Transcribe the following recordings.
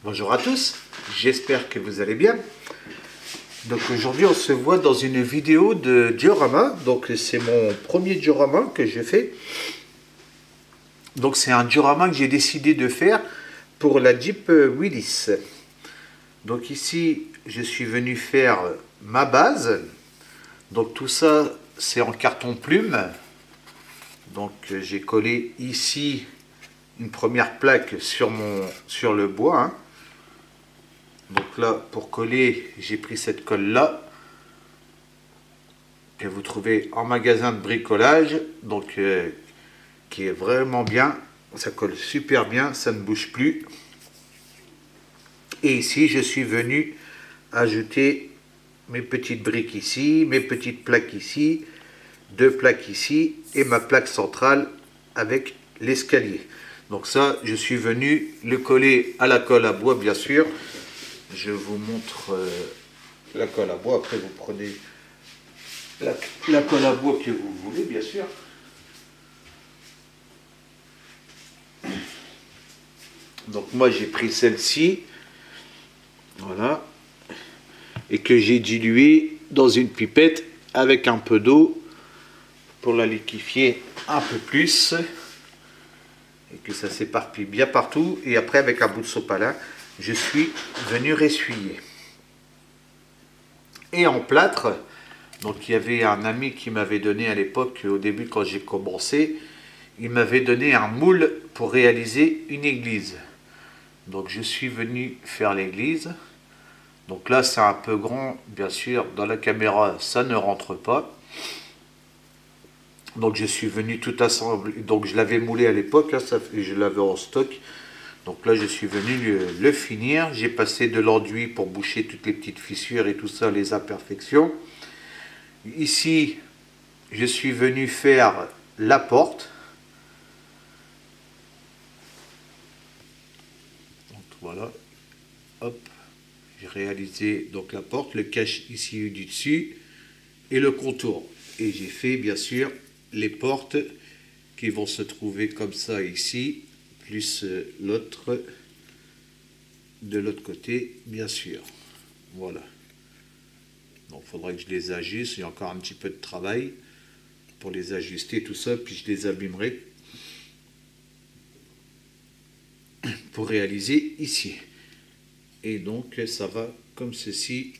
Bonjour à tous, j'espère que vous allez bien. Donc aujourd'hui on se voit dans une vidéo de diorama. Donc c'est mon premier diorama que je fais. Donc c'est un diorama que j'ai décidé de faire pour la Jeep Willys. Donc ici je suis venu faire ma base. Donc tout ça c'est en carton plume. Donc j'ai collé ici une première plaque sur le bois, hein. Donc là, pour coller, j'ai pris cette colle-là, que vous trouvez en magasin de bricolage, donc qui est vraiment bien. Ça colle super bien, ça ne bouge plus. Et ici, je suis venu ajouter mes petites briques ici, mes petites plaques ici, deux plaques ici, et ma plaque centrale avec l'escalier. Donc ça, je suis venu le coller à la colle à bois, bien sûr. Je vous montre la colle à bois. Après, vous prenez la colle à bois que vous voulez, bien sûr. Donc moi, j'ai pris celle-ci. Voilà. Et que j'ai diluée dans une pipette avec un peu d'eau pour la liquéfier un peu plus. Et que ça s'éparpille bien partout. Et après, avec un bout de sopalin, je suis venu ressuyer. Et en plâtre, donc il y avait un ami qui m'avait donné à l'époque, au début quand j'ai commencé, il m'avait donné un moule pour réaliser une église. Donc je suis venu faire l'église. Donc là c'est un peu grand, bien sûr, dans la caméra ça ne rentre pas. Donc je suis venu tout assembler, donc je l'avais moulé à l'époque, je l'avais en stock. Donc là je suis venu le finir, j'ai passé de l'enduit pour boucher toutes les petites fissures et tout ça, les imperfections. Ici je suis venu faire la porte. Donc voilà, hop, j'ai réalisé donc la porte, le cache ici du dessus et le contour. Et j'ai fait bien sûr les portes qui vont se trouver comme ça ici, plus l'autre de l'autre côté, bien sûr. Voilà. Donc il faudra que je les ajuste, il y a encore un petit peu de travail pour les ajuster, tout ça, puis je les abîmerai pour réaliser ici. Et donc ça va comme ceci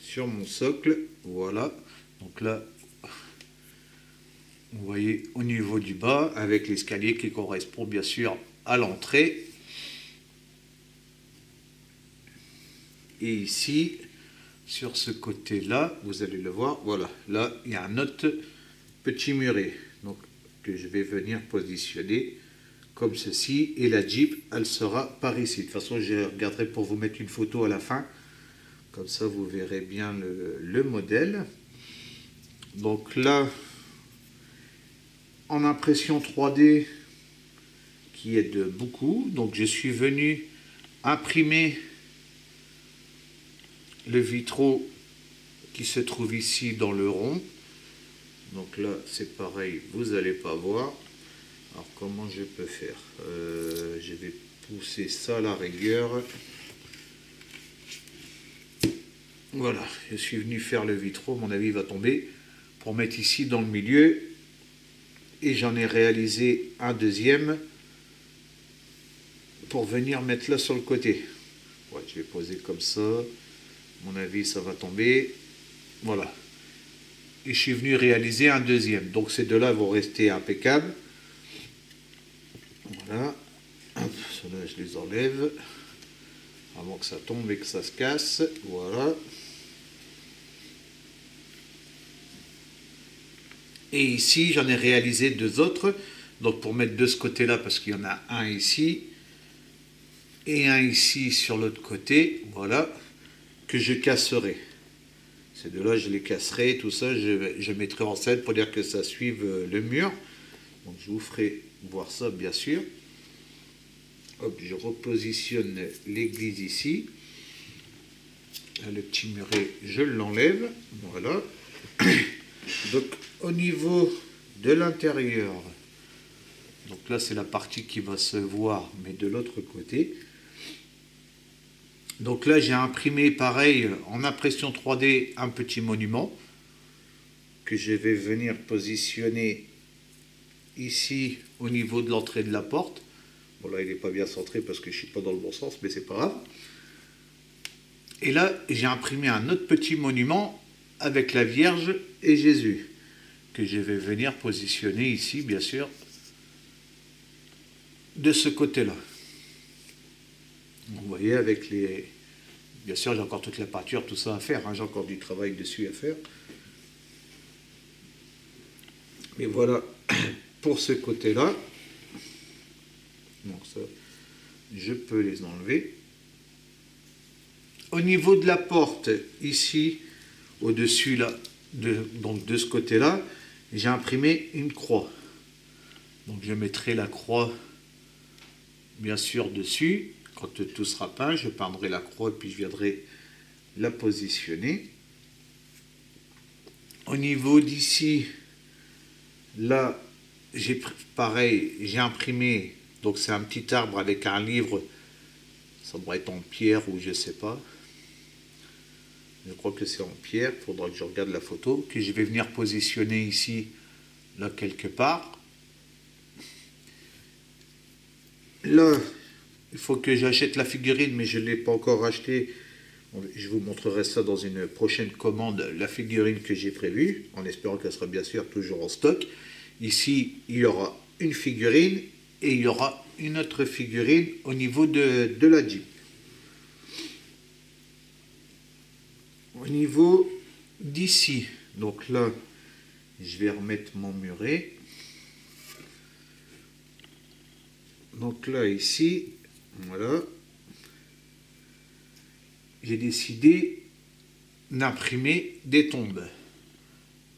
sur mon socle. Voilà. Donc là, vous voyez au niveau du bas, avec l'escalier qui correspond bien sûr à l'entrée. Et ici, sur ce côté-là, vous allez le voir, voilà, là, il y a un autre petit muret, donc, que je vais venir positionner comme ceci. Et la Jeep, elle sera par ici. De toute façon, je regarderai pour vous mettre une photo à la fin. Comme ça, vous verrez bien le modèle. Donc là, en impression 3D, qui aide beaucoup. Donc je suis venu imprimer le vitraux qui se trouve ici dans le rond. Donc là, c'est pareil, vous n'allez pas voir. Alors comment je peux faire? Je vais pousser ça à la rigueur. Voilà, je suis venu faire le vitraux, à mon avis il va tomber, pour mettre ici dans le milieu. Et j'en ai réalisé un deuxième pour venir mettre là sur le côté. Ouais, je vais poser comme ça. À mon avis, ça va tomber. Voilà. Et je suis venu réaliser un deuxième. Donc ces deux-là vont rester impeccables. Voilà. Ceux-là, je les enlève. Avant que ça tombe et que ça se casse. Voilà. Et ici, j'en ai réalisé deux autres. Donc pour mettre de ce côté-là, parce qu'il y en a un ici. Et un ici sur l'autre côté. Voilà. Que je casserai. Ces deux-là, je les casserai, tout ça, je mettrai en scène pour dire que ça suive le mur. Donc je vous ferai voir ça, bien sûr. Hop, je repositionne l'église ici. Le petit muret, je l'enlève. Voilà. Donc au niveau de l'intérieur, donc là c'est la partie qui va se voir, mais de l'autre côté. Donc là, j'ai imprimé pareil en impression 3D un petit monument que je vais venir positionner ici au niveau de l'entrée de la porte. Bon là, il n'est pas bien centré parce que je ne suis pas dans le bon sens, mais c'est pas grave. Et là, j'ai imprimé un autre petit monument avec la Vierge et Jésus que je vais venir positionner ici, bien sûr, de ce côté-là. Vous voyez, avec les... Bien sûr, j'ai encore toute la peinture, tout ça à faire. Hein, j'ai encore du travail dessus à faire. Mais voilà pour ce côté-là. Donc ça, je peux les enlever. Au niveau de la porte, ici, au-dessus, là, donc de ce côté-là, j'ai imprimé une croix. Donc je mettrai la croix, bien sûr, dessus. Quand tout sera peint, je peindrai la croix et puis je viendrai la positionner. Au niveau d'ici, là, pareil, j'ai imprimé, donc c'est un petit arbre avec un livre, ça devrait être en pierre ou je sais pas. Je crois que c'est en pierre, il faudra que je regarde la photo, que je vais venir positionner ici, là, quelque part. Là, il faut que j'achète la figurine, mais je ne l'ai pas encore achetée. Je vous montrerai ça dans une prochaine commande, la figurine que j'ai prévue, en espérant qu'elle sera bien sûr toujours en stock. Ici, il y aura une figurine et il y aura une autre figurine au niveau de la Jeep. Au niveau d'ici, donc là, je vais remettre mon muret. Donc là, ici, voilà, j'ai décidé d'imprimer des tombes.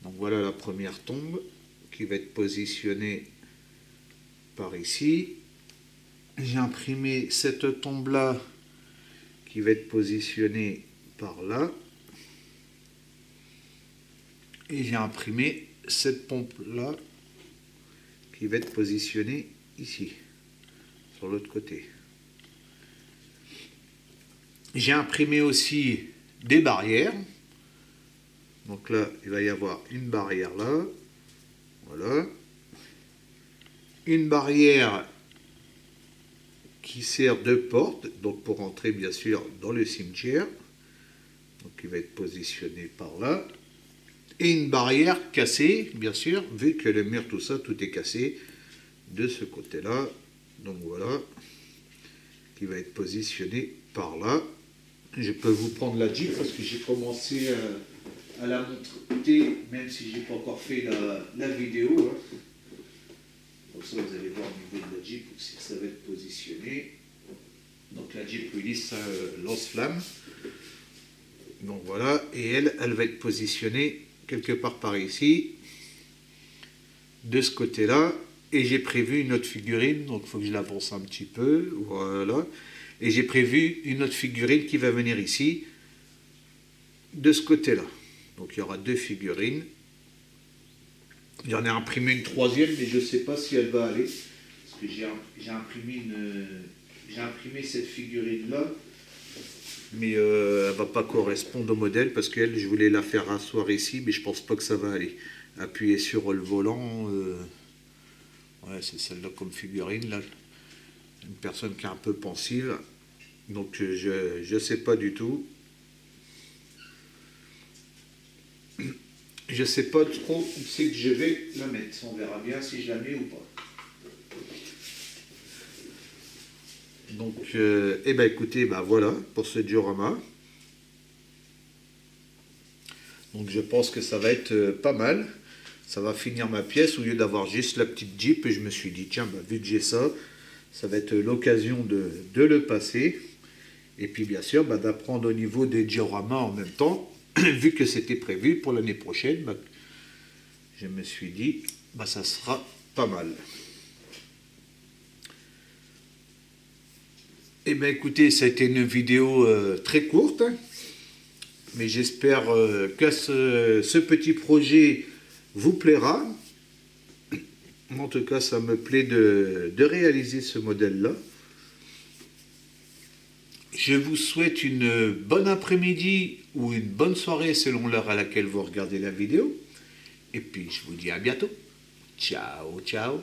Donc voilà la première tombe qui va être positionnée par ici. J'ai imprimé cette tombe-là qui va être positionnée par là. Et j'ai imprimé cette pompe-là qui va être positionnée ici, sur l'autre côté. J'ai imprimé aussi des barrières. Donc là, il va y avoir une barrière là. Voilà. Une barrière qui sert de porte, donc pour entrer bien sûr dans le cimetière. Donc il va être positionné par là. Et une barrière cassée, bien sûr, vu que le mur, tout ça, tout est cassé de ce côté-là. Donc voilà, qui va être positionné par là. Je peux vous prendre la Jeep parce que j'ai commencé à la monter, même si je n'ai pas encore fait la vidéo. Hein. Comme ça, vous allez voir au niveau de la Jeep où ça va être positionné. Donc la Jeep Willys lance-flamme. Donc voilà, et elle va être positionnée quelque part par ici, de ce côté-là, et j'ai prévu une autre figurine, donc il faut que je l'avance un petit peu, voilà, et j'ai prévu une autre figurine qui va venir ici, de ce côté-là. Donc il y aura deux figurines. J'en ai imprimé une troisième, mais je ne sais pas si elle va aller, parce que j'ai imprimé cette figurine-là, mais elle ne va pas correspondre au modèle parce qu'elle, je voulais la faire asseoir ici, mais je pense pas que ça va aller. Appuyer sur le volant, ouais, c'est celle-là comme figurine, là. Une personne qui est un peu pensive, donc je sais pas du tout. Je sais pas trop où c'est que je vais la mettre, on verra bien si je la mets ou pas. Donc, eh ben écoutez, ben voilà pour ce diorama. Donc je pense que ça va être pas mal. Ça va finir ma pièce au lieu d'avoir juste la petite Jeep. Et je me suis dit, tiens, ben, vu que j'ai ça, ça va être l'occasion de le passer. Et puis bien sûr, ben, d'apprendre au niveau des dioramas en même temps. Vu que c'était prévu pour l'année prochaine, ben, je me suis dit, ben, ça sera pas mal. Eh bien écoutez, ça a été une vidéo très courte, mais j'espère que ce petit projet vous plaira. En tout cas, ça me plaît de réaliser ce modèle-là. Je vous souhaite une bonne après-midi ou une bonne soirée selon l'heure à laquelle vous regardez la vidéo. Et puis je vous dis à bientôt. Ciao, ciao.